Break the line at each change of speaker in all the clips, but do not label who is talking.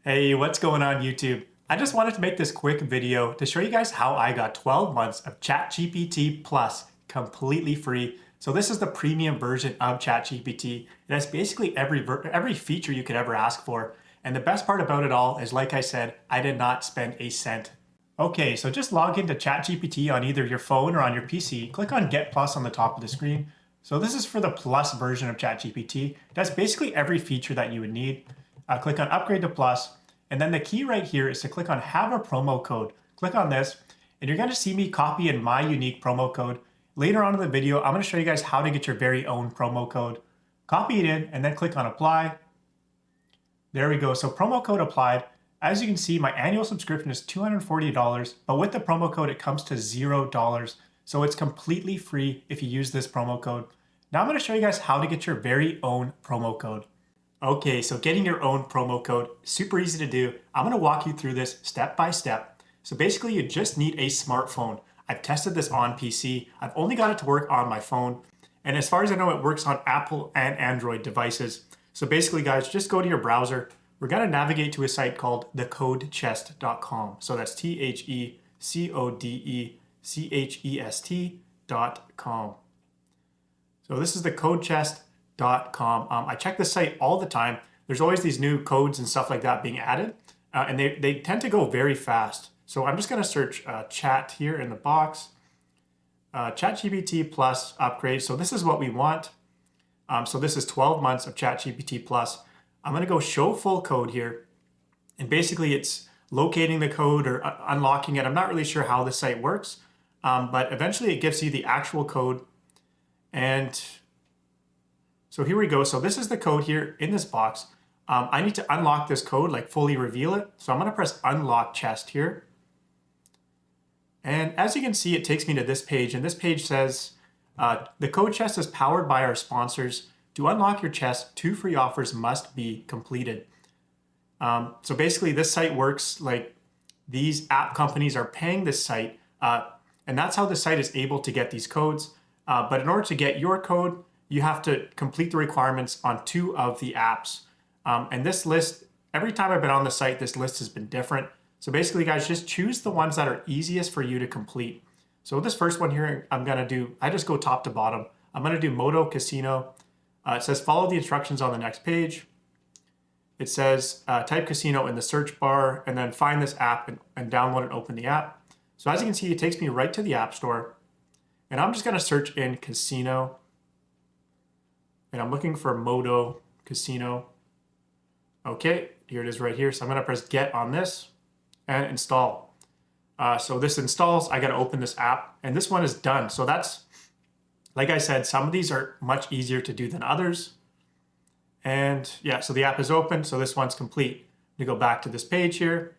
Hey, what's going on YouTube? I just wanted to make this quick video to show you guys how I got 12 months of ChatGPT Plus completely free. So this is the premium version of ChatGPT. It has basically every feature you could ever ask for. And the best part about it all is, like I said, I did not spend a cent. Okay, so just log into ChatGPT on either your phone or on your PC. Click on Get Plus on the top of the screen. So this is for the Plus version of ChatGPT. That's basically every feature that you would need. Click on Upgrade to Plus. And then the key right here is to click on Have a Promo Code. Click on this, and you're going to see me copy in my unique promo code. Later on in the video, I'm going to show you guys how to get your very own promo code. Copy it in, and then click on Apply. There we go. So promo code applied. As you can see, my annual subscription is $240, but with the promo code, it comes to $0. So it's completely free if you use this promo code. Now I'm going to show you guys how to get your very own promo code. Okay, so getting your own promo code, super easy to do. I'm going to walk you through this step by step. So basically you just need a smartphone. I've tested this on PC. I've only got it to work on my phone. And as far as I know, it works on Apple and Android devices. So basically guys, just go to your browser. We're going to navigate to a site called thecodechest.com. So that's TheCodechest.com. So this is thecodechest.com. I check the site all the time. There's always these new codes and stuff like that being added, and they tend to go very fast. So I'm just going to search chat here in the box, ChatGPT Plus upgrade. So this is what we want. So this is 12 months of ChatGPT Plus. I'm going to go show full code here, and basically it's locating the code or unlocking it. I'm not really sure how the site works, but eventually it gives you the actual code. And so here we go. So this is the code here in this box. I need to unlock this code, like fully reveal it. So I'm going to press unlock chest here. And as you can see, it takes me to this page. And this page says, the code chest is powered by our sponsors. To unlock your chest, 2 free offers must be completed. So basically this site works like these app companies are paying this site. And that's how the site is able to get these codes. But in order to get your code, you have to complete the requirements on 2 of the apps. And this list, every time I've been on the site, this list has been different. So basically, guys, just choose the ones that are easiest for you to complete. So this first one here, I just go top to bottom. I'm gonna do Moto Casino. It says follow the instructions on the next page. It says type casino in the search bar and then find this app and download and open the app. So as you can see, it takes me right to the App Store. And I'm just gonna search in casino. And I'm looking for Moto Casino. Okay, here it is right here. So I'm gonna press get on this and install. So this installs, I gotta open this app and this one is done. So that's, like I said, some of these are much easier to do than others. And yeah, so the app is open. So this one's complete. We go back to this page here.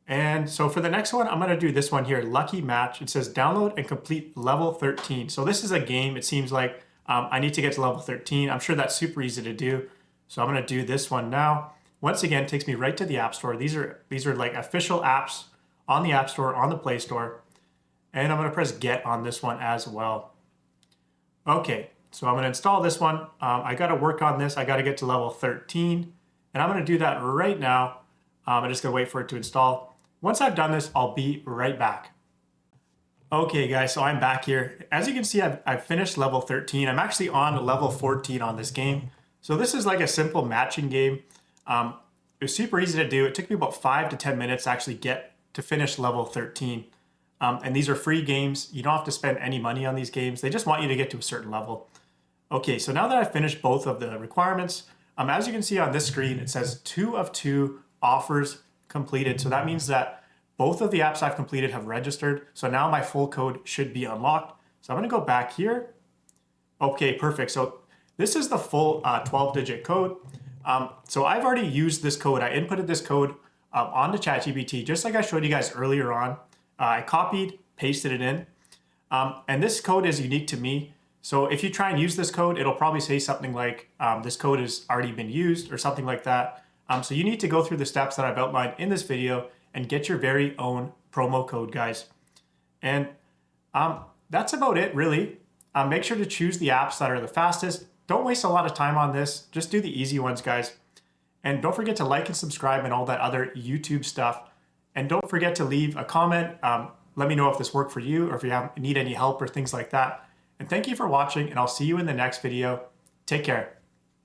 And so for the next one, I'm gonna do this one here, Lucky Match. It says download and complete level 13. So this is a game, it seems like. I need to get to level 13. I'm sure that's super easy to do. So I'm going to do this one now. Once again, it takes me right to the App Store. These are like official apps on the App Store, on the Play Store. And I'm going to press get on this one as well. Okay, so I'm going to install this one. I got to work on this. I got to get to level 13. And I'm going to do that right now. I'm just going to wait for it to install. Once I've done this, I'll be right back. Okay guys, so I'm back here. As you can see, I've finished level 13. I'm actually on level 14 on this game. So this is like a simple matching game. It was super easy to do. It took me about 5 to 10 minutes to actually get to finish level 13. And these are free games. You don't have to spend any money on these games. They just want you to get to a certain level. Okay, so now that I've finished both of the requirements, as you can see on this screen, it says 2 of 2 offers completed. So that means that both of the apps I've completed have registered. So now my full code should be unlocked. So I'm gonna go back here. Okay, perfect. So this is the full 12-digit code. So I've already used this code. I inputted this code onto ChatGPT, just like I showed you guys earlier on. I copied, pasted it in. And this code is unique to me. So if you try and use this code, it'll probably say something like, this code has already been used or something like that. So you need to go through the steps that I've outlined in this video and get your very own promo code, guys. And that's about it, really. Make sure to choose the apps that are the fastest. Don't waste a lot of time on this. Just do the easy ones, guys. And don't forget to like and subscribe and all that other YouTube stuff. And don't forget to leave a comment. Let me know if this worked for you or if you need any help or things like that. And thank you for watching, and I'll see you in the next video. Take care.